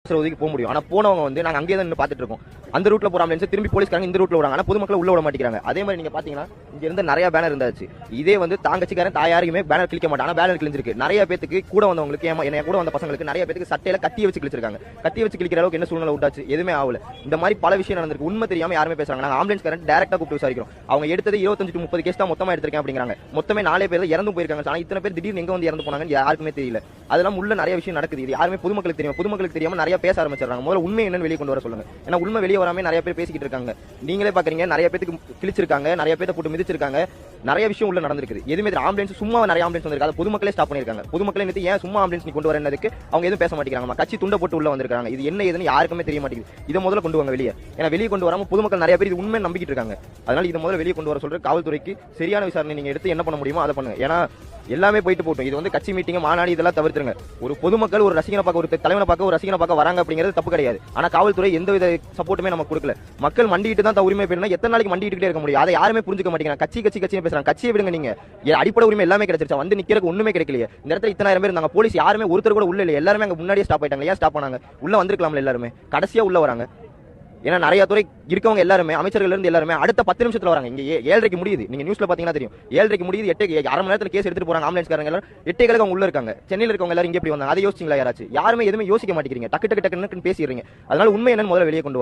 உதவிக்கு போக முடியும். ஆனா போனவங்க வந்து நாங்க அங்கேயே தான் பார்த்துட்டு இருக்கோம். அந்த ரூட்ல போற ஆம்புலன்ஸ் திரும்பி போலீஸ்காரங்க இந்த ரூட்ல விடுறாங்க. ஆனா பொதுமக்களை உள்ள விட மாட்டேங்கிறாங்க. அதே மாதிரி நீங்க பாத்தீங்கன்னா இங்க இருந்து நிறைய பேனர் இருந்தாச்சு. இதே வந்து தாங்கச்சிக்காரன் தாயாருக்குமே பேனர் கிளிக்க மாட்டாங்க. ஆனா பேனர் கிழிஞ்சிருக்கு. நிறைய பேத்துக்கு கூட வந்தவங்களுக்கு என்ன கூட வந்த பசங்களுக்கு நிறைய பேத்துக்கு சட்டையில கத்திய வச்சு கிழிச்சிருக்காங்க. கத்திய வச்சு கிழிக்கிற அளவுக்கு என்ன சூழ்நிலை விட்டாச்சு? எதுவுமே ஆகல. இந்த மாதிரி பல விஷயம் நடந்திருக்கு. உண்மை தெரியாம யாருமே பேசுறாங்க. நாங்க ஆம்புலன்ஸ்காரன் டைரக்டா கூப்பிட்டு விசாரிக்கிறோம். அவங்க எடுத்தது 25 to 30 கேஸ் தான் மொத்தமா எடுத்திருக்கேன் அப்படிங்கிறாங்க. மொத்தமே 4 பேர் இறந்து போயிருக்காங்க. ஆனா இத்தனை பேர் திடீர்னு எங்க வந்து இறந்து போனாங்கன்னு யாருக்குமே தெரியல. அதெல்லாம் உள்ள நிறைய விஷயம் நடக்குது. இது யாருமே பொதுமக்களுக்கு தெரியும். பொதுமக்களுக்கு தெரியாம நிறைய பேச ஆரம்பிச்சிடறாங்க. முதல்ல உண்மை என்னன்னு வெளியே கொண்டு வர சொல்லுங்க. ஏன்னா உண்மை வெளியே வராம நிறைய பேர் பேசிக்கிட்டு இருக்காங்க. நீங்களே பாக்குறீங்க, நிறைய பேருக்கு கிழிச்சிருக்காங்க, நிறைய பேரை போட்டு மிதிச்சிருக்காங்க. நிறைய விஷயம் உள்ள நடந்திருக்கு. எதுவுமே ஆம்புலன்ஸ் சும்மா நிறைய ஆம்புலன்ஸ் வந்திருக்கு. அதை பொதுமக்களே ஸ்டாப் பண்ணிருக்காங்க. பொதுமக்களே நிறுத்தி ஏன் சும்மா ஆம்புலன்ஸ் நீ கொண்டு வரதுக்கு அவங்க எதுவும் பேச மாட்டேங்கிறாங்க. கட்சி துண்டை போட்டு உள்ள வந்திருக்காங்க. இது என்ன ஏதுன்னு யாருக்குமே தெரிய மாட்டேங்குது. இதை முதல்ல கொண்டு வாங்க வெளியே. ஏன்னா வெளியே கொண்டு வராம பொதுமக்கள் நிறைய பேர் இது உண்மை நம்பிக்கிட்டு இருக்காங்க. அதனால இதை முதல்ல வெளியே கொண்டு வர சொல்ற காவல்துறைக்கு சரியான விசாரணை நீங்க எடுத்து என்ன பண்ண முடியுமோ அதை பண்ணுங்க. ஏன்னா எல்லாமே போயிட்டு போட்டும். இது வந்து கட்சி மீட்டிங் மாநாடு இதெல்லாம் தவிர்த்துருங்க. ஒரு பொதுமக்கள் ஒரு ரசிகனை பார்க்க, ஒரு தலைவனை பார்க்க, ஒரு ரசிகனை பார்க்க வராங்க அப்படிங்கிறது தப்பு கிடையாது. ஆனா காவல்துறை எந்த வித சப்போர்ட்டுமே நமக்கு கொடுக்கல. மக்கள் மண்டிட்டு தான் உரிமை பெறணும். எத்தனை நாளைக்கு மண்டிட்டு இருக்க முடியும்? அதை யாருமே புரிஞ்சுக்க மாட்டேங்கிறாங்க. கட்சி பேசுறாங்க. கட்சியை விடுங்க. நீங்க அடிப்படை உரிமை எல்லாமே கிடைச்சிருச்சா? வந்து நிக்கிறதுக்கு ஒண்ணுமே கிடைக்கலையே. இந்த இடத்துல இத்தனை பேர் இருந்தாங்க. போலீஸ் யாருமே ஒருத்தர் கூட உள்ள இல்லை. எல்லாருமே அங்க முன்னாடியே ஸ்டாப் ஆயிட்டாங்க. ஏன் ஸ்டாப் பண்ணாங்க? உள்ள வந்திருக்கலாம்ல எல்லாருமே. கடைசியா உள்ள வராங்க. ஏன்னா நிறைய துறை இருக்கவங்க எல்லாருமே, அமைச்சர்கள் இருந்து எல்லாருமே அடுத்த 10 நிமிஷத்துல வராங்க. இங்க 7:30 முடியுது. நீங்க நியூஸ்ல பாத்தீங்கன்னா தெரியும். 7:30 முடியுது. 8 அரை மணி நேரத்துல கேஸ் எடுத்துட்டு போறாங்க ஆம்புலன்ஸ்காரங்க எல்லாரும். 8 அவங்க உள்ள இருக்காங்க. சென்னையில இருக்கவங்க எல்லாரும் இங்க எப்படி வந்தாங்க? அதை யோசிச்சீங்களா யாராச்சும்? யாருமே எதுவுமே யோசிக்க மாட்டேங்கிறீங்க. டக்கு டக்குன்னு பேசிடுறீங்க. அதனால உண்மை என்னன்னு முதல்ல வெளியே கொண்டு